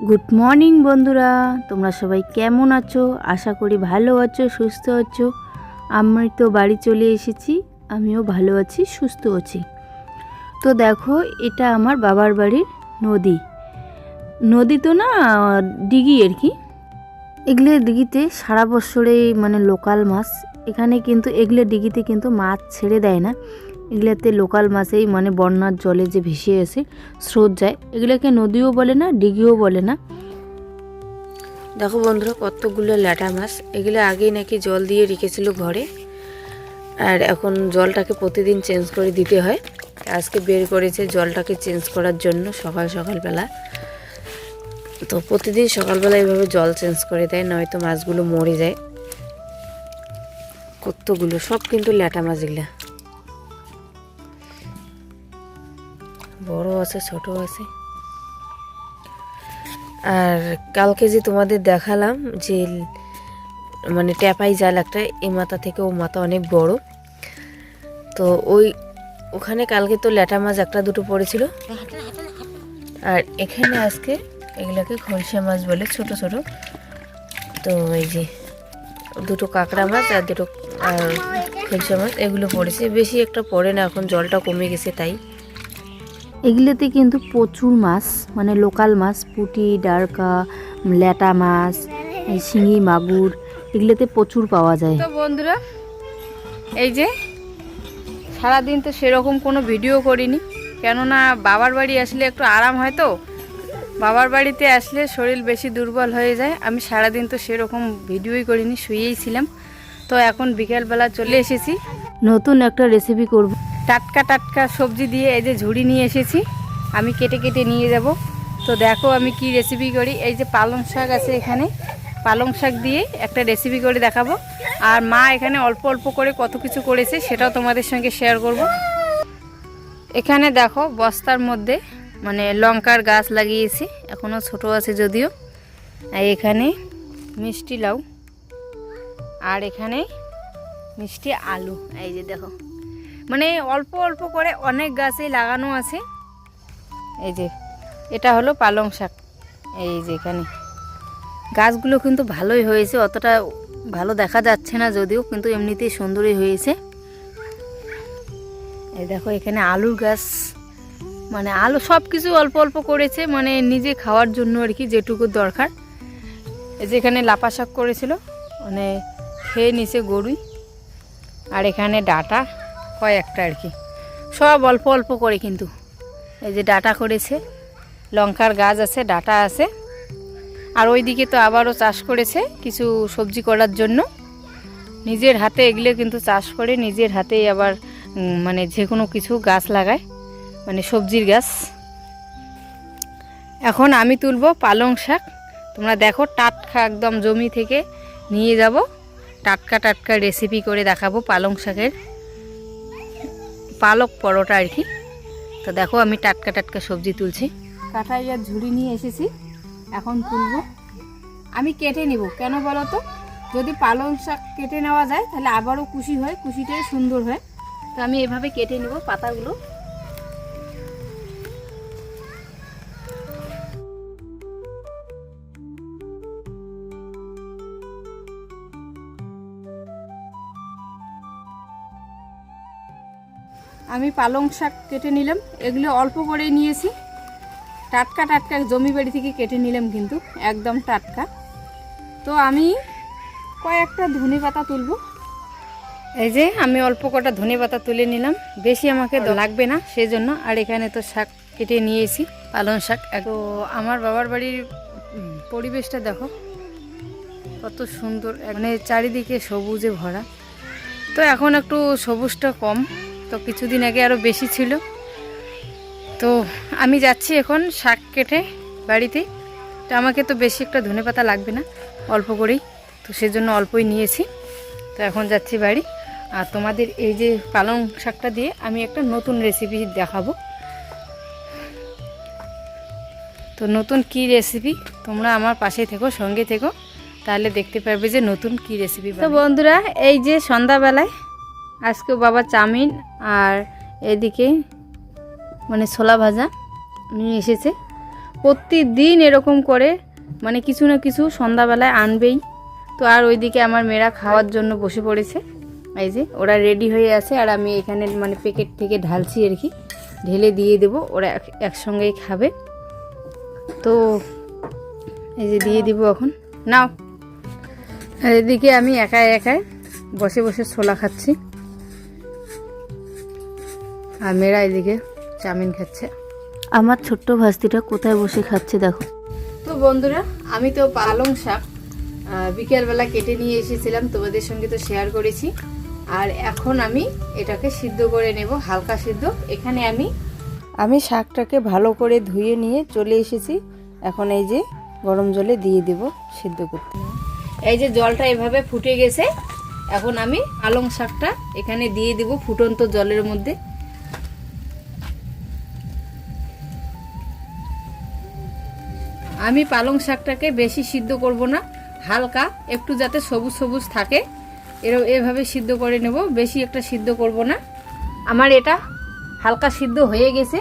Good morning বন্ধুরা, তোমরা সবাই কেমন আছো? আশা করি ভালো আছো, সুস্থ আছো। আমি তো বাড়ি চলে এসেছি, আমিও ভালো আছি, সুস্থ আছি। তো দেখো, এটা আমার বাবার বাড়ির নদী। নদী তো না, দিঘি আর কি। এগুলো দিঘিতে সারা বছরে মানে লোকাল মাছ। এখানে কিন্তু এগুলো দিঘিতে কিন্তু মাছ ছেড়ে দেয় না। এগুলাতে লোকাল মাছেই মানে বন্যার জলে যে ভেসে আসে, স্রোত যায়, এগুলোকে নদীও বলে না, দিঘিও বলে না। দেখো বন্ধুরা, কতগুলো ল্যাটা মাছ। এগুলো আগেই নাকি জল দিয়ে রেখেছিল ঘরে, আর এখন জলটাকে প্রতিদিন চেঞ্জ করে দিতে হয়। আজকে বের করেছে জলটাকে চেঞ্জ করার জন্য সকালবেলা। তো প্রতিদিন সকালবেলা এইভাবে জল চেঞ্জ করে দেয়, নয়তো মাছগুলো মরে যায়। কতগুলো, সব কিন্তু ল্যাটা মাছ। এগুলা বড় আছে, ছোট আছে। আর কালকে যে তোমাদের দেখালাম যে মানে ট্যাপাই জাল একটা, এই মাথা থেকে ও মাথা অনেক বড়। তো ওখানে কালকে তো ল্যাটা মাছ একটা দুটো পড়েছিল, আর এখানে আজকে এগুলোকে খলসা মাছ বলে, ছোট ছোট। তো এই যে দুটো কাঁকড়া মাছ আর দুটো খলসা মাছ এগুলো পড়েছে, বেশি একটা পড়ে না, এখন জলটা কমে গেছে তাই। এগুলোতে কিন্তু প্রচুর মাছ, মানে লোকাল মাছ, পুঁটি, ডারকা, ল্যাটা মাছ, শিঙি, মাগুর, এগুলোতে প্রচুর পাওয়া যায়। তো বন্ধুরা, এই যে সারাদিন তো সেরকম কোনো ভিডিও করিনি, কেননা বাবার বাড়ি আসলে একটু আরাম হয়। তো বাবার বাড়িতে আসলে শরীর বেশি দুর্বল হয়ে যায়। আমি সারাদিন তো সেরকম ভিডিওই করিনি, শুয়েই ছিলাম। তো এখন বিকেলবেলা চলে এসেছি, নতুন একটা রেসিপি করব। টাটকা টাটকা সবজি দিয়ে এই যে ঝুড়ি নিয়ে এসেছি, আমি কেটে কেটে নিয়ে যাব। তো দেখো আমি কি রেসিপি করি। এই যে পালং শাক আছে, এখানে পালং শাক দিয়ে একটা রেসিপি করে দেখাবো। আর মা এখানে অল্প অল্প করে কত কিছু করেছে, সেটাও তোমাদের সঙ্গে শেয়ার করব। এখানে দেখো বস্তার মধ্যে মানে লঙ্কার গাছ লাগিয়েছি, এখনও ছোট আছে যদিও। আর এখানে মিষ্টি লাউ, আর এখানে মিষ্টি আলু। এই যে দেখো, মানে অল্প অল্প করে অনেক গাছই লাগানো আছে। এই যে এটা হলো পালং শাক। এই যে এখানে গাছগুলো কিন্তু ভালোই হয়েছে, অতটা ভালো দেখা যাচ্ছে না যদিও, কিন্তু এমনিতেই সুন্দরই হয়েছে। এই দেখো এখানে আলুর গাছ, মানে আলু সব কিছু অল্প অল্প করেছে, মানে নিজে খাওয়ার জন্য আর কি, যেটুকু দরকার। এই যে এখানে লাপা শাক করেছিল, মানে খেয়ে নিছে গরুই। আর এখানে ডাঁটা কয়েকটা আর কি, সব অল্প অল্প করে কিন্তু। এই যে ডাঁটা করেছে, লঙ্কার গাছ আছে, ডাঁটা আছে। আর ওইদিকে তো আবারও চাষ করেছে কিছু সবজি করার জন্য। নিজের হাতে এগুলো কিন্তু চাষ করে, নিজের হাতেই আবার মানে যে কোনো কিছু গাছ লাগায়, মানে সবজির গাছ। এখন আমি তুলবো পালং শাক। তোমরা দেখো, টাটকা একদম জমি থেকে নিয়ে যাব, টাটকা টাটকা রেসিপি করে দেখাবো পালং শাকের, পালক পরোটা আর কি। তো দেখো আমি টাটকা টাটকা সবজি তুলছি, কাঁঠাই আর ঝুড়ি নিয়ে এসেছি, এখন তুলবো। আমি কেটে নিব, কেন বলো তো, যদি পালং শাক কেটে নেওয়া যায় তাহলে আবারও কুশি হয়, কুশিটাই সুন্দর হয়। তো আমি এভাবে কেটে নিব পাতাগুলো। আমি পালং শাক কেটে নিলাম, এগুলো অল্প করেই নিয়েছি, টাটকা টাটকা জমি বাড়ি থেকে কেটে নিলাম, কিন্তু একদম টাটকা। তো আমি কয়েকটা ধনে পাতা তুলব। এই যে আমি অল্প কটা ধনে পাতা তুলে নিলাম, বেশি আমাকে লাগবে না সেজন্য। আর এখানে তো শাক কেটে নিয়েছি, পালং শাক। তো আমার বাবার বাড়ির পরিবেশটা দেখো কত সুন্দর, মানে চারিদিকে সবুজে ভরা। তো এখন একটু সবুজটা কম, তো কিছুদিন আগে আরও বেশি ছিল। তো আমি যাচ্ছি এখন শাক কেটে বাড়িতে। তো আমাকে তো বেশি একটা ধনেপাতা লাগবে না, অল্প করেই, তো সেজন্য অল্পই নিয়েছি। তো এখন যাচ্ছি বাড়ি। আর তোমাদের এই যে পালং শাকটা দিয়ে আমি একটা নতুন রেসিপি দেখাবো। তো নতুন কি রেসিপি, তোমরা আমার পাশে থেকো, সঙ্গে থেকো, তাহলে দেখতে পারবে যে নতুন কি রেসিপি। তো বন্ধুরা, এই যে সন্ধ্যাবেলায় আজকে বাবা চাউমিন আর এদিকে মানে ছোলা ভাজা নিয়ে এসেছে। প্রতিদিন এরকম করে মানে কিছু না কিছু সন্ধ্যাবেলায় আনবেই। তো আর ওইদিকে আমার মেয়েরা খাওয়ার জন্য বসে পড়েছে। এই যে ওরা রেডি হয়ে আছে আর আমি এখানে মানে প্যাকেট থেকে ঢালছি আর কি, ঢেলে দিয়ে দেব, ওরা একসঙ্গেই খাবে। তো এই যে দিয়ে দিব এখন, নাও। আর এদিকে আমি একাই একাই বসে বসে ছোলা খাচ্ছি আর মেয়েরা এদিকে চাউমিন খাচ্ছে। আমার ছোট্ট ভাস্তিটা কোথায় বসে খাচ্ছে দেখো। তো বন্ধুরা, আমি তো পালং শাক বিকেলবেলা কেটে নিয়ে এসেছিলাম, তোমাদের সঙ্গে তো শেয়ার করেছি। আর এখন আমি এটাকে সিদ্ধ করে নেব, হালকা সিদ্ধ। এখানে আমি শাকটাকে ভালো করে ধুয়ে নিয়ে চলে এসেছি। এখন এই যে গরম জলে দিয়ে দেব সিদ্ধ করতে। এই যে জলটা এভাবে ফুটে গেছে, এখন আমি পালং শাকটা এখানে দিয়ে দেব ফুটন্ত জলের মধ্যে। আমি পালং শাকটাকে বেশি সিদ্ধ করব না, হালকা একটু যাতে সবুজ সবুজ থাকে এভাবে সিদ্ধ করে নেব, বেশি একটা সিদ্ধ করব না। আমার এটা হালকা সিদ্ধ হয়ে গেছে,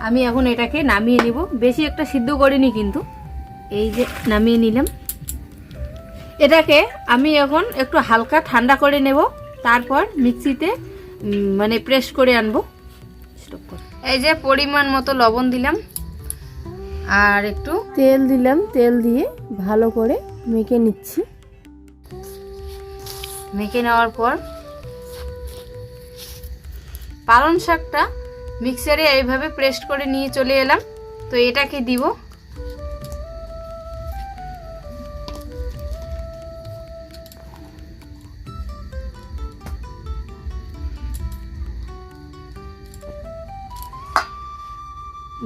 আমি এখন এটাকে নামিয়ে নিব। বেশি একটা সিদ্ধ করিনি কিন্তু, এই যে নামিয়ে নিলাম। এটাকে আমি এখন একটু হালকা ঠান্ডা করে নেব, তারপর মিক্সিতে মানে প্রেস করে আনবো। এই যে পরিমাণ মতো লবণ দিলাম আর একটু তেল দিলাম, তেল দিয়ে ভালো করে মেখে নিচ্ছি। মেখে নেওয়ার পর পালং শাকটা মিক্সারে এইভাবে প্রেস করে নিয়ে চলে এলাম। তো এটাকে দিব,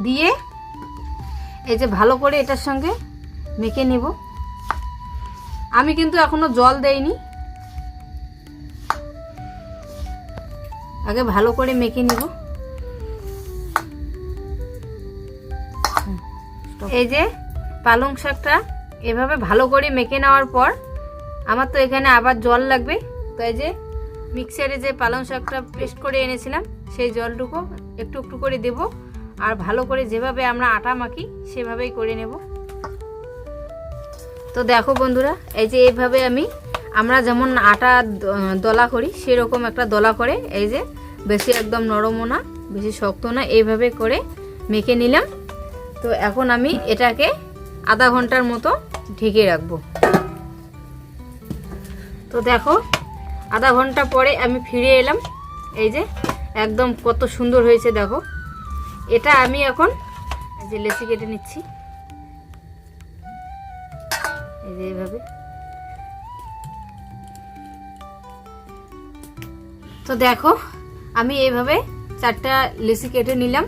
দিয়ে এই যে ভালো করে এটার সঙ্গে মেখে নেব। আমি কিন্তু এখনো জল দেইনি, আগে ভালো করে মেখে নেব। এই যে পালং শাকটা এভাবে ভালো করে মেখে নেওয়ার পর আমার তো এখানে আবার জল লাগবে। তো এই যে মিক্সারে যে পালং শাকটা পেস্ট করে এনেছিলাম সেই জলটুকু একটু একটু করে দেব, আর ভালো করে যেভাবে আমরা আটা মাখি সেভাবেই করে নেব। তো দেখো বন্ধুরা, এই যে এইভাবে আমরা যেমন আটা দলা করি সেরকম একটা দলা করে, এই যে বেশি একদম নরমও না বেশি শক্ত না, এইভাবে করে মেখে নিলাম। তো এখন আমি এটাকে আধা ঘন্টার মতো ঢেকে রাখবো। তো দেখো আধা ঘন্টা পরে আমি ফিরে এলাম, এই যে একদম কত সুন্দর হয়েছে দেখো। এটা আমি এখন এই যে লেচি কেটে নিচ্ছি, এই যে এইভাবে। তো দেখো আমি এইভাবে 4টা লেচি কেটে নিলাম।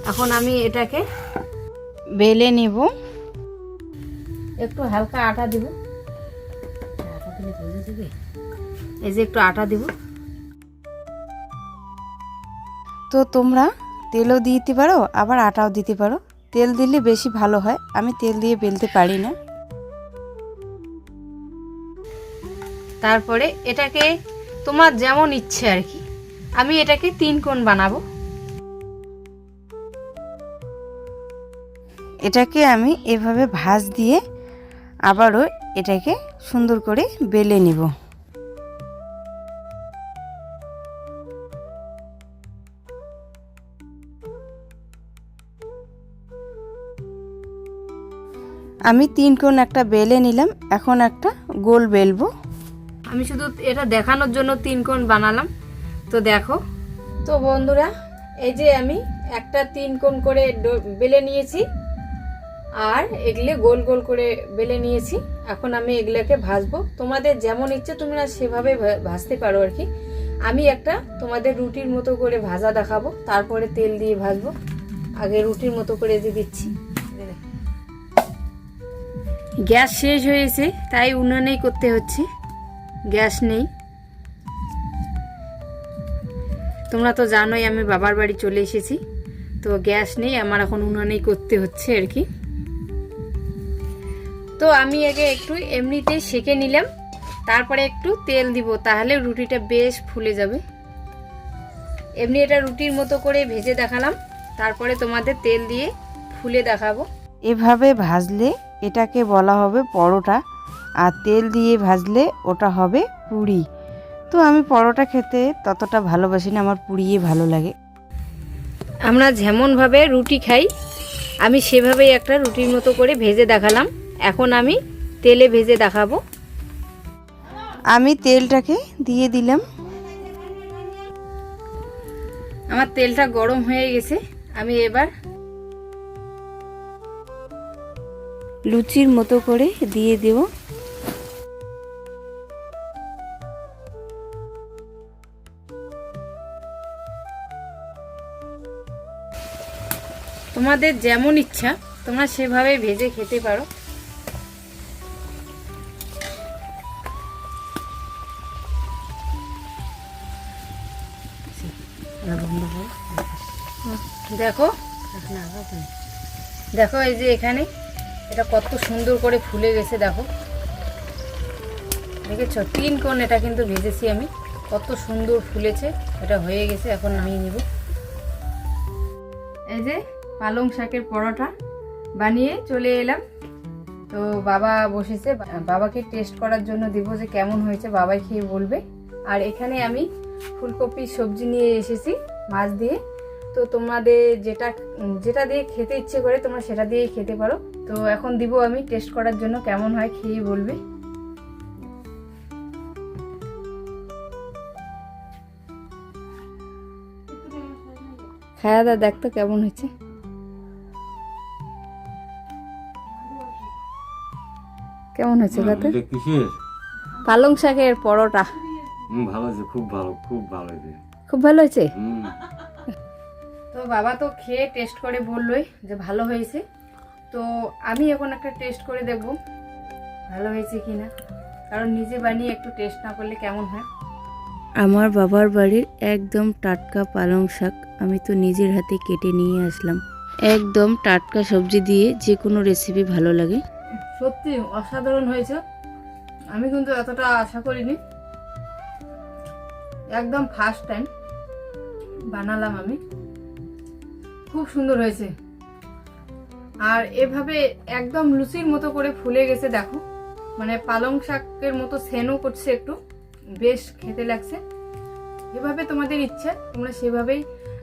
এখন আমি এটাকে বেলে নেব, একটু হালকা আটা দিব, এই যে একটু আটা দিব। তো তোমরা তেলও দিতে পারো আবার আটাও দিতে পারো, তেল দিলে বেশি ভালো হয়। আমি তেল দিয়ে বেলতে পারি না। তারপরে এটাকে তোমার যেমন ইচ্ছে আর কি, আমি এটাকে 3 কোণ বানাবো। এটাকে আমি এভাবে ভাঁজ দিয়ে আবারও এটাকে সুন্দর করে বেলে নিব। আমি 3 কোণ একটা বেলে নিলাম, এখন একটা গোল বেলবো। আমি শুধু এটা দেখানোর জন্য 3 কোণ বানালাম। তো দেখো, তো বন্ধুরা এই যে আমি একটা 3 কোণ করে বেলে নিয়েছি আর এগুলো গোল গোল করে বেলে নিয়েছি। এখন আমি এগুলোকে ভাজবো, তোমাদের যেমন ইচ্ছে তোমরা সেভাবে ভাজতে পারো আর কি। আমি একটা তোমাদের রুটির মতো করে ভাজা দেখাবো, তারপরে তেল দিয়ে ভাজবো। আগে রুটির মতো করে দিয়ে দিচ্ছি। গ্যাস শেষ হয়েছে তাই উনুনেই করতে হচ্ছে, গ্যাস নেই। তোমরা তো জানোই আমি বাবার বাড়ি চলে এসেছি, তো গ্যাস নেই, আমার এখন উনুনেই করতে হচ্ছে আর কি। তো আমি আগে একটু এমনিতেই সেঁকে নিলাম, তারপরে একটু তেল দিব, তাহলে রুটিটা বেশ ফুলে যাবে। এমনি এটা রুটির মতো করে ভেজে দেখালাম, তারপরে তোমাদের তেল দিয়ে ফুলে দেখাবো। এভাবে ভাজলে এটাকে বলা হবে পরোটা, আর তেল দিয়ে ভাজলে ওটা হবে পুরি। তো আমি পরোটা খেতে ততটা ভালোবাসি না, আমার পুরিই ভালো লাগে। আমরা যেমনভাবে রুটি খাই আমি সেভাবেই একটা রুটির মতো করে ভেজে দেখালাম। এখন আমি তেলে ভেজে দেখাবো। আমি তেলটাকে দিয়ে দিলাম। আমার তেলটা গরম হয়ে গেছে, আমি এবার লুচির মতো করে দিয়ে দেব। তোমাদের যেমন ইচ্ছা তোমরা সেভাবে ভেজে খেতে পারো। দেখো দেখো এই যে এখানে এটা কত সুন্দর করে ফুলে গেছে, দেখো দেখেছো 3 কোণ এটা কিন্তু ভেজেছি আমি, কত সুন্দর ফুলেছে। এটা হয়ে গেছে, এখন নামিয়ে নিব। এই যে পালং শাকের পরোটা বানিয়ে চলে এলাম। তো বাবা বসেছে, বাবাকে টেস্ট করার জন্য দিব যে কেমন হয়েছে, বাবাই খেয়ে বলবে। আর এখানে আমি ফুলকপি সবজি নিয়ে এসেছি মাছ দিয়ে। তো তোমাদের যেটা যেটা দিয়ে খেতে ইচ্ছে করে তোমরা সেটা দিয়েই খেতে পারো। তো এখন দিব আমি টেস্ট করার জন্য, কেমন হয় খেয়ে বলবে। খাওয়া দাওয়া দেখ তো কেমন হয়েছে। কেমন হয়েছে দাদা? কিসের? পালং শাকের পরোটা। ভালো আছে, খুব ভালো, খুব ভালো হয়েছে। খুব ভালো হয়েছে। তো বাবা তো খেয়ে টেস্ট করে বললোই যে ভালো হয়েছে। তো আমি এখন একটা টেস্ট করে দেখব ভালো হয়েছে কিনা, কারণ নিজে বানিয়ে একটু টেস্ট না করলে কেমন হয়। আমার বাবার বাড়ির একদম টাটকা পালং শাক আমি তো নিজের হাতে কেটে নিয়ে আসলাম। একদম টাটকা সবজি দিয়ে যে কোনো রেসিপি ভালো লাগে। সত্যি অসাধারণ হয়েছে, আমি কিন্তু এতটা আশা করিনি। একদম ফার্স্ট টাইম বানালাম আমি, খুব সুন্দর হয়েছে। আর এভাবে একদম লুচির মতো করে ফুলে গেছে, দেখো মানে পালং শাকের মতো সেনও করছে, একটু বেশ খেতে লাগছে। এভাবে তোমাদের ইচ্ছা তোমরা সেভাবেই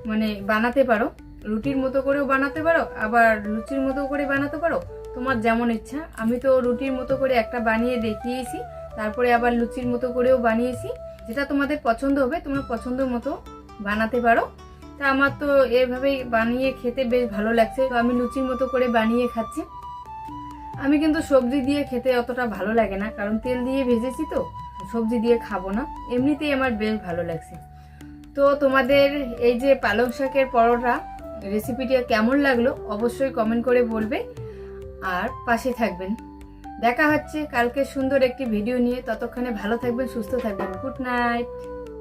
মানে বানাতে পারো, রুটির মতো করেও বানাতে পারো, আবার লুচির মতো করে বানাতে পারো, তোমার যেমন ইচ্ছা। আমি তো রুটির মতো করে একটা বানিয়ে দেখিয়েছি, তারপরে আবার লুচির মতো করেও বানিয়েছি। যেটা তোমাদের পছন্দ হবে তোমরা পছন্দ মতো বানাতে পারো। তা আমার তো এভাবেই বানিয়ে খেতে বেশ ভালো লাগছে, তো আমি লুচির মতো করে বানিয়ে খাচ্ছি। আমি কিন্তু সবজি দিয়ে খেতে অতটা ভালো লাগে না, কারণ তেল দিয়ে ভেজেছি, তো সবজি দিয়ে খাবো না, এমনিতেই আমার বেশ ভালো লাগছে। তো তোমাদের এই যে পালং শাকের পরোটা রেসিপিটা কেমন লাগলো অবশ্যই কমেন্ট করে বলবে, আর পাশে থাকবেন। দেখা হচ্ছে কালকে সুন্দর একটি ভিডিও নিয়ে। ততক্ষণে ভালো থাকবেন, সুস্থ থাকবেন। Good night.